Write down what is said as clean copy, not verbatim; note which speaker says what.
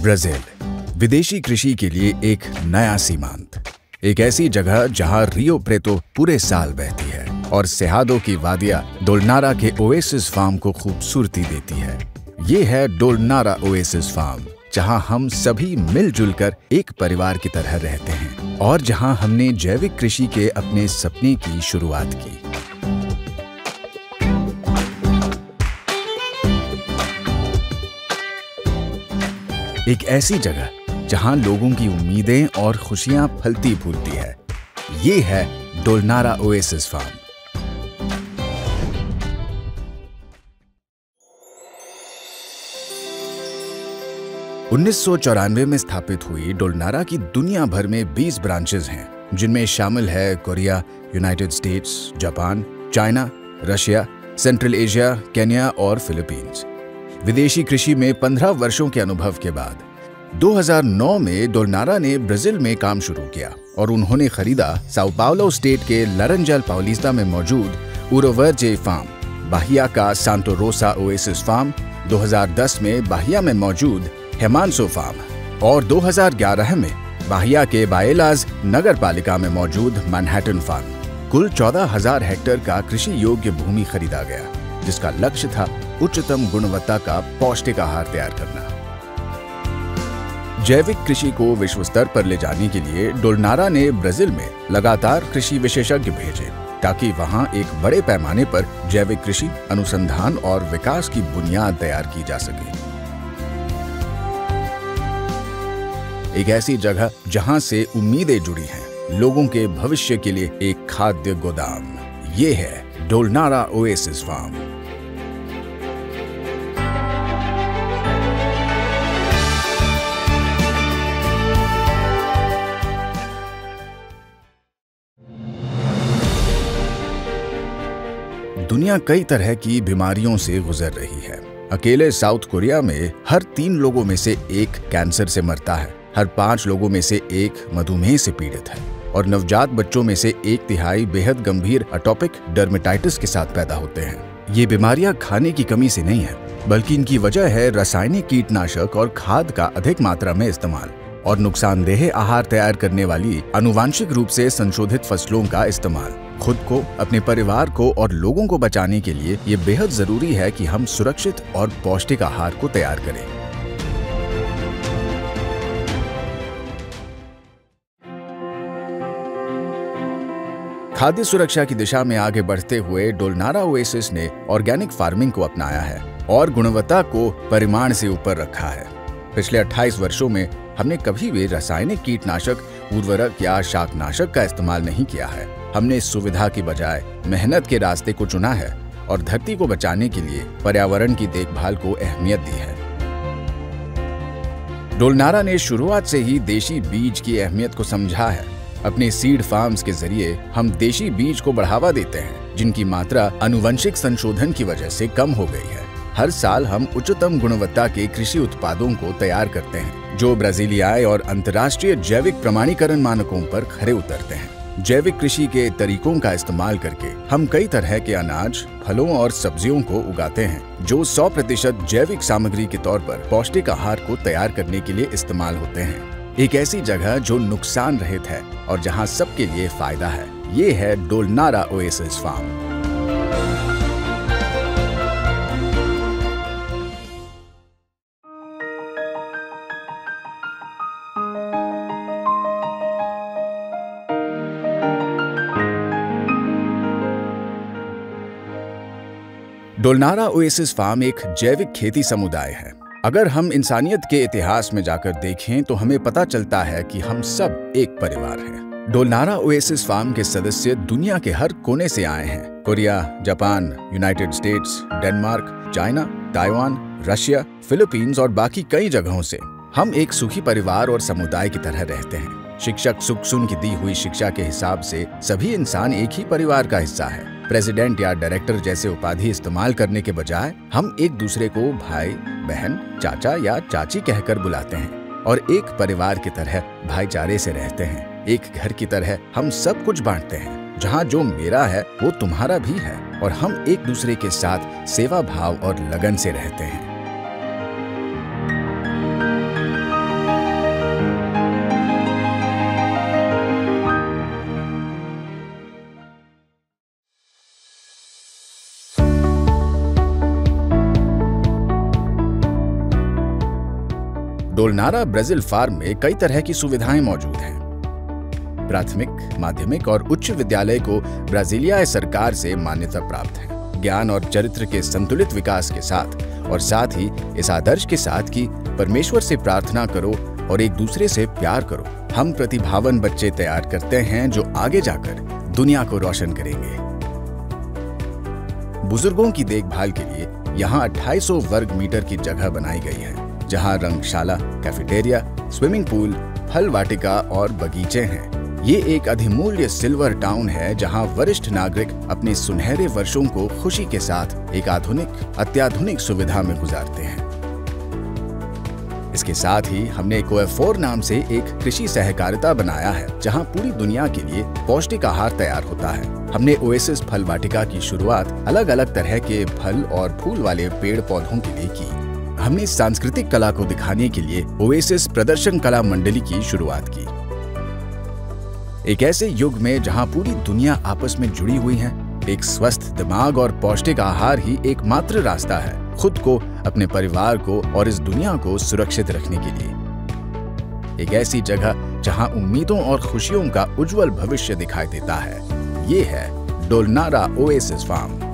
Speaker 1: Brazil, विदेशी कृषि के लिए एक नया सीमांत। एक ऐसी जगह जहां रियो प्रेतो पूरे साल बहती है और सेहादो की वादियां डोलनारा के ओएसिस फार्म को खूबसूरती देती है। ये है डोलनारा ओएसिस फार्म, जहां हम सभी मिलजुल कर एक परिवार की तरह रहते हैं और जहां हमने जैविक कृषि के अपने सपने की शुरुआत की। एक ऐसी जगह जहां लोगों की उम्मीदें और खुशियां फलती फूलती है। ये है डोलनारा ओएसिस फार्म। (1994) में स्थापित हुई डोलनारा की दुनिया भर में 20 ब्रांचेस हैं, जिनमें शामिल है Korea, United states, Japan, China, Russia, central Asia, Kenya और फिलीपींस। विदेशी कृषि में 15 वर्षों के अनुभव के बाद 2009 में डोलनारा ने ब्राजील में काम शुरू किया और उन्होंने खरीदा साओ पाउलो स्टेट के लारेंजल पाउलिस्टा में मौजूद उरोवर्जे फार्म, बाहिया का सांतो रोसा ओएसिस फार्म, 2010 में बाहिया में मौजूद हेमांसो फार्म और 2011 में बाहिया के बाएलाज नगर पालिका में मौजूद मैनहट्टन फार्म। कुल 14,000 हेक्टेयर का कृषि योग्य भूमि खरीदा गया, जिसका लक्ष्य था उच्चतम गुणवत्ता का पौष्टिक आहार तैयार करना। जैविक कृषि को विश्व स्तर पर ले जाने के लिए डोलनारा ने ब्राजील में लगातार कृषि विशेषज्ञ भेजे, ताकि वहां एक बड़े पैमाने पर जैविक कृषि अनुसंधान और विकास की बुनियाद तैयार की जा सके। एक ऐसी जगह जहां से उम्मीदें जुड़ी हैं, लोगों के भविष्य के लिए एक खाद्य गोदाम। ये है डोलनारा ओएसिस फार्म। दुनिया कई तरह की बीमारियों से गुजर रही है। अकेले साउथ कोरिया में हर 3 लोगों में से एक कैंसर से मरता है, हर 5 लोगों में से एक मधुमेह से पीड़ित है और नवजात बच्चों में से 1/3 बेहद गंभीर एटोपिक डर्मेटाइटिस के साथ पैदा होते हैं। ये बीमारियां खाने की कमी से नहीं है, बल्कि इनकी वजह है रासायनिक कीटनाशक और खाद का अधिक मात्रा में इस्तेमाल और नुकसानदेह आहार तैयार करने वाली आनुवांशिक रूप से संशोधित फसलों का इस्तेमाल। खुद को, अपने परिवार को और लोगों को बचाने के लिए ये बेहद जरूरी है कि हम सुरक्षित और पौष्टिक आहार को तैयार करें। खाद्य सुरक्षा की दिशा में आगे बढ़ते हुए डोलनारा ओएसिस ने ऑर्गेनिक फार्मिंग को अपनाया है और गुणवत्ता को परिमाण से ऊपर रखा है। पिछले 28 वर्षों में हमने कभी भी रासायनिक कीटनाशक, उर्वरक या शाकनाशक का इस्तेमाल नहीं किया है। हमने सुविधा की बजाय मेहनत के रास्ते को चुना है और धरती को बचाने के लिए पर्यावरण की देखभाल को अहमियत दी है। डोलनारा ने शुरुआत से ही देशी बीज की अहमियत को समझा है। अपने सीड फार्म्स के जरिए हम देशी बीज को बढ़ावा देते हैं, जिनकी मात्रा आनुवंशिक संशोधन की वजह से कम हो गई है। हर साल हम उच्चतम गुणवत्ता के कृषि उत्पादों को तैयार करते हैं, जो ब्राजीलियाई और अंतर्राष्ट्रीय जैविक प्रमाणीकरण मानकों पर खरे उतरते हैं। जैविक कृषि के तरीकों का इस्तेमाल करके हम कई तरह के अनाज, फलों और सब्जियों को उगाते हैं, जो 100% जैविक सामग्री के तौर पर पौष्टिक आहार को तैयार करने के लिए इस्तेमाल होते हैं। एक ऐसी जगह जो नुकसान रहित है और जहां सबके लिए फायदा है। ये है डोलनारा ओएसिस फार्म। डोलनारा ओएसिस फार्म एक जैविक खेती समुदाय है। अगर हम इंसानियत के इतिहास में जाकर देखें तो हमें पता चलता है कि हम सब एक परिवार हैं। डोलनारा ओएसिस फार्म के सदस्य दुनिया के हर कोने से आए हैं। Korea, Japan, United states, Denmark, China, Taiwan, Russia, Philippines और बाकी कई जगहों से। हम एक सुखी परिवार और समुदाय की तरह रहते हैं। शिक्षक सुकसुन की दी हुई शिक्षा के हिसाब से सभी इंसान एक ही परिवार का हिस्सा है। प्रेसिडेंट या डायरेक्टर जैसे उपाधि इस्तेमाल करने के बजाय हम एक दूसरे को भाई, बहन, चाचा या चाची कहकर बुलाते हैं और एक परिवार की तरह भाईचारे से रहते हैं। एक घर की तरह हम सब कुछ बांटते हैं। जहाँ जो मेरा है वो तुम्हारा भी है और हम एक दूसरे के साथ सेवा भाव और लगन से रहते हैं। डोलनारा ब्राजील फार्म में कई तरह की सुविधाएं मौजूद हैं। प्राथमिक, माध्यमिक और उच्च विद्यालय को ब्राजीलिया सरकार से मान्यता प्राप्त है। ज्ञान और चरित्र के संतुलित विकास के साथ और साथ ही इस आदर्श के साथ कि परमेश्वर से प्रार्थना करो और एक दूसरे से प्यार करो, हम प्रतिभावान बच्चे तैयार करते हैं जो आगे जाकर दुनिया को रोशन करेंगे। बुजुर्गों की देखभाल के लिए यहाँ 2800 वर्ग मीटर की जगह बनाई गई है, जहाँ रंगशाला, कैफेटेरिया, स्विमिंग पूल, फल वाटिका और बगीचे हैं। ये एक अधिमूल्य सिल्वर टाउन है जहां वरिष्ठ नागरिक अपने सुनहरे वर्षों को खुशी के साथ एक अत्याधुनिक सुविधा में गुजारते हैं। इसके साथ ही हमने कोएफोर नाम से एक कृषि सहकारिता बनाया है जहां पूरी दुनिया के लिए पौष्टिक आहार तैयार होता है। हमने ओएसिस फल वाटिका की शुरुआत अलग अलग तरह के फल और फूल वाले पेड़ पौधों के लिए की। हमने सांस्कृतिक कला को दिखाने के लिए ओएसिस प्रदर्शन कला मंडली की शुरुआत की। एक ऐसे युग में जहां पूरी दुनिया आपस में जुड़ी हुई है, एक स्वस्थ दिमाग और पौष्टिक आहार ही एकमात्र रास्ता है खुद को, अपने परिवार को और इस दुनिया को सुरक्षित रखने के लिए। एक ऐसी जगह जहां उम्मीदों और खुशियों का उज्जवल भविष्य दिखाई देता है, ये है डोलनारा ओएसिस फार्म।